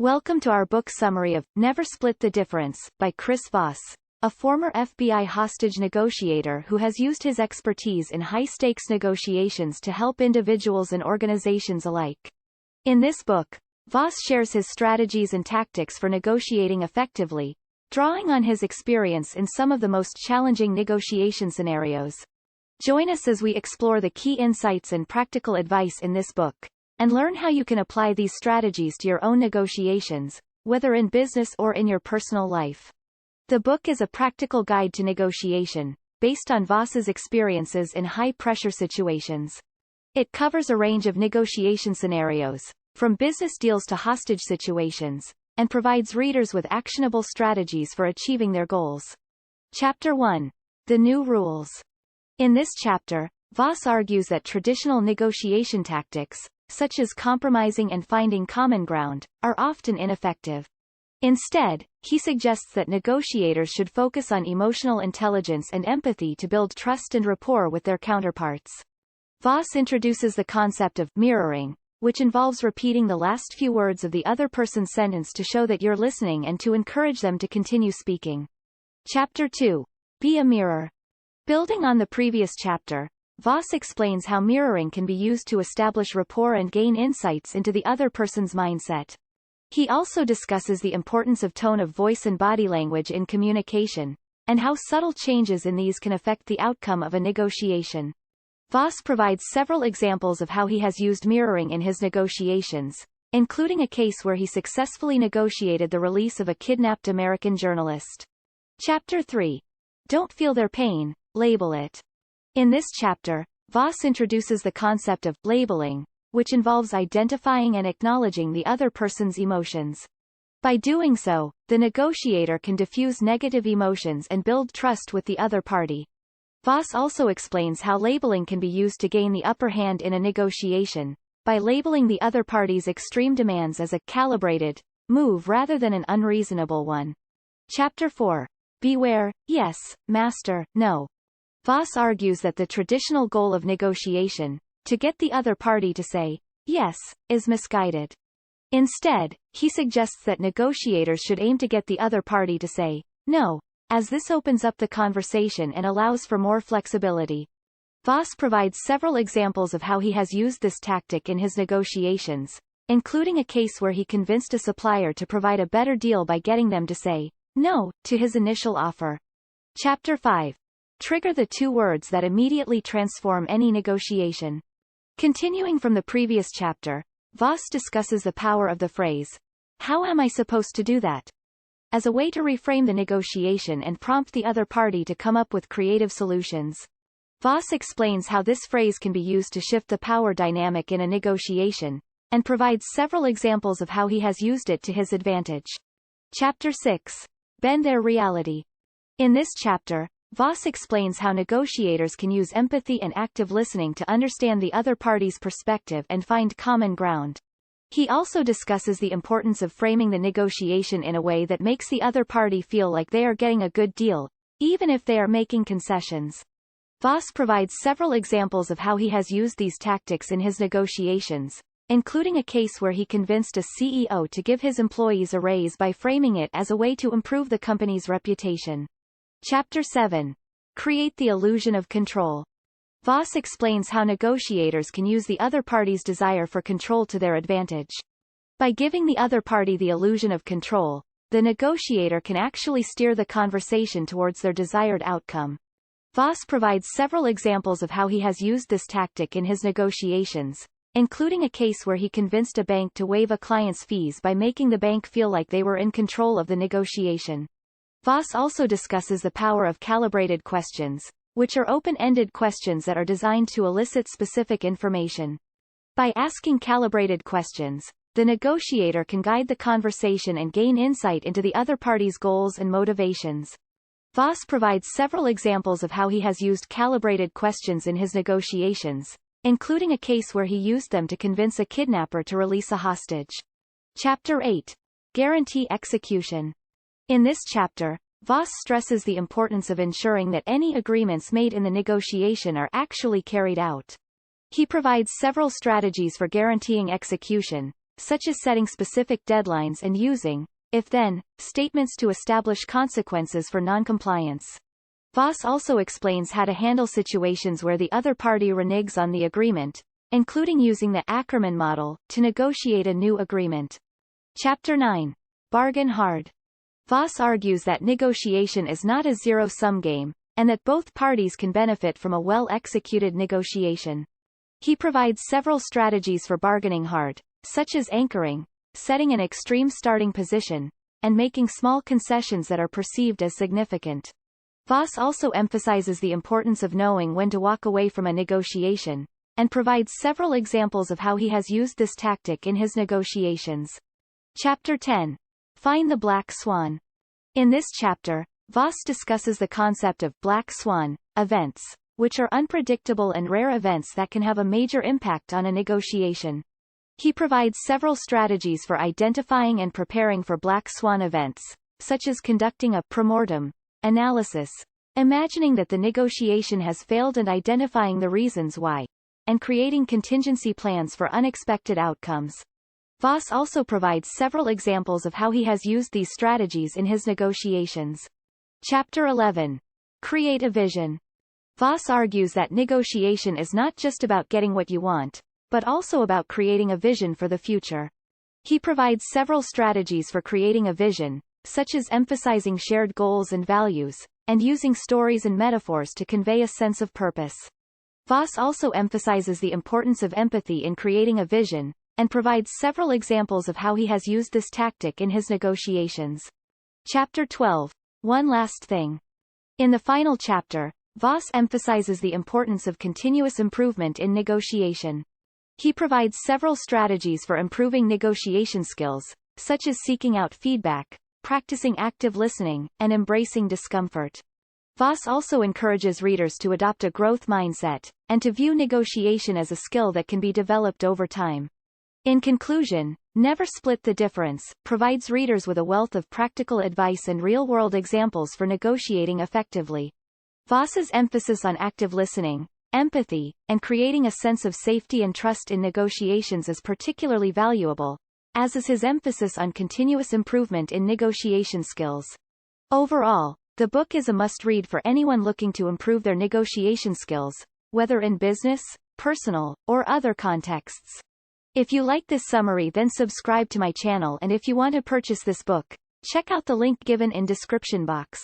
Welcome to our book summary of Never Split the Difference by Chris Voss, a former FBI hostage negotiator who has used his expertise in high-stakes negotiations to help individuals and organizations alike. In this book, Voss shares his strategies and tactics for negotiating effectively, drawing on his experience in some of the most challenging negotiation scenarios. Join us as we explore the key insights and practical advice in this book, and learn how you can apply these strategies to your own negotiations, whether in business or in your personal life. The book is a practical guide to negotiation, based on Voss's experiences in high-pressure situations. It covers a range of negotiation scenarios, from business deals to hostage situations, and provides readers with actionable strategies for achieving their goals. Chapter 1. The New Rules. In this chapter, Voss argues that traditional negotiation tactics, such as compromising and finding common ground, are often ineffective. Instead, he suggests that negotiators should focus on emotional intelligence and empathy to build trust and rapport with their counterparts. Voss introduces the concept of mirroring, which involves repeating the last few words of the other person's sentence to show that you're listening and to encourage them to continue speaking. Chapter 2. Be a mirror. Building on the previous chapter, Voss explains how mirroring can be used to establish rapport and gain insights into the other person's mindset. He also discusses the importance of tone of voice and body language in communication, and how subtle changes in these can affect the outcome of a negotiation. Voss provides several examples of how he has used mirroring in his negotiations, including a case where he successfully negotiated the release of a kidnapped American journalist. Chapter 3. Don't feel their pain, label it. In this chapter, Voss introduces the concept of labeling, which involves identifying and acknowledging the other person's emotions. By doing so, the negotiator can diffuse negative emotions and build trust with the other party. Voss also explains how labeling can be used to gain the upper hand in a negotiation, by labeling the other party's extreme demands as a calibrated move rather than an unreasonable one. Chapter 4. Beware, yes, master, no. Voss argues that the traditional goal of negotiation, to get the other party to say, yes, is misguided. Instead, he suggests that negotiators should aim to get the other party to say, no, as this opens up the conversation and allows for more flexibility. Voss provides several examples of how he has used this tactic in his negotiations, including a case where he convinced a supplier to provide a better deal by getting them to say, no, to his initial offer. Chapter 5. Trigger the 2 words that immediately transform any negotiation. Continuing from the previous chapter, Voss discusses the power of the phrase, "How am I supposed to do that?" as a way to reframe the negotiation and prompt the other party to come up with creative solutions. Voss explains how this phrase can be used to shift the power dynamic in a negotiation, and provides several examples of how he has used it to his advantage. Chapter 6. Bend their reality. In this chapter, Voss explains how negotiators can use empathy and active listening to understand the other party's perspective and find common ground. He also discusses the importance of framing the negotiation in a way that makes the other party feel like they are getting a good deal, even if they are making concessions. Voss provides several examples of how he has used these tactics in his negotiations, including a case where he convinced a CEO to give his employees a raise by framing it as a way to improve the company's reputation. Chapter 7. Create the illusion of control. Voss explains how negotiators can use the other party's desire for control to their advantage. By giving the other party the illusion of control, the negotiator can actually steer the conversation towards their desired outcome. Voss provides several examples of how he has used this tactic in his negotiations, including a case where he convinced a bank to waive a client's fees by making the bank feel like they were in control of the negotiation. Voss also discusses the power of calibrated questions, which are open-ended questions that are designed to elicit specific information. By asking calibrated questions, the negotiator can guide the conversation and gain insight into the other party's goals and motivations. Voss provides several examples of how he has used calibrated questions in his negotiations, including a case where he used them to convince a kidnapper to release a hostage. Chapter 8. Guarantee execution. In this chapter, Voss stresses the importance of ensuring that any agreements made in the negotiation are actually carried out. He provides several strategies for guaranteeing execution, such as setting specific deadlines and using if-then statements to establish consequences for noncompliance. Voss also explains how to handle situations where the other party reneges on the agreement, including using the Ackerman model to negotiate a new agreement. Chapter 9. Bargain hard. Voss argues that negotiation is not a zero-sum game, and that both parties can benefit from a well-executed negotiation. He provides several strategies for bargaining hard, such as anchoring, setting an extreme starting position, and making small concessions that are perceived as significant. Voss also emphasizes the importance of knowing when to walk away from a negotiation, and provides several examples of how he has used this tactic in his negotiations. Chapter 10. Find the Black Swan. In this chapter, Voss discusses the concept of black swan events, which are unpredictable and rare events that can have a major impact on a negotiation. He provides several strategies for identifying and preparing for black swan events, such as conducting a premortem analysis, imagining that the negotiation has failed and identifying the reasons why, and creating contingency plans for unexpected outcomes. Voss also provides several examples of how he has used these strategies in his negotiations. Chapter 11. Create a vision. Voss argues that negotiation is not just about getting what you want, but also about creating a vision for the future. He provides several strategies for creating a vision, such as emphasizing shared goals and values, and using stories and metaphors to convey a sense of purpose. Voss also emphasizes the importance of empathy in creating a vision, and provides several examples of how he has used this tactic in his negotiations. Chapter 12. One last thing. In the final chapter, Voss emphasizes the importance of continuous improvement in negotiation. He provides several strategies for improving negotiation skills, such as seeking out feedback, practicing active listening, and embracing discomfort. Voss also encourages readers to adopt a growth mindset, and to view negotiation as a skill that can be developed over time. In conclusion, Never Split the Difference provides readers with a wealth of practical advice and real-world examples for negotiating effectively. Voss's emphasis on active listening, empathy, and creating a sense of safety and trust in negotiations is particularly valuable, as is his emphasis on continuous improvement in negotiation skills. Overall, the book is a must-read for anyone looking to improve their negotiation skills, whether in business, personal, or other contexts. If you like this summary, then subscribe to my channel, and if you want to purchase this book, check out the link given in description box.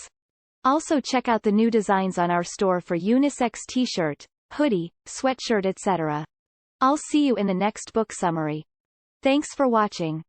Also check out the new designs on our store for unisex t-shirt, hoodie, sweatshirt, etc. I'll see you in the next book summary. Thanks for watching.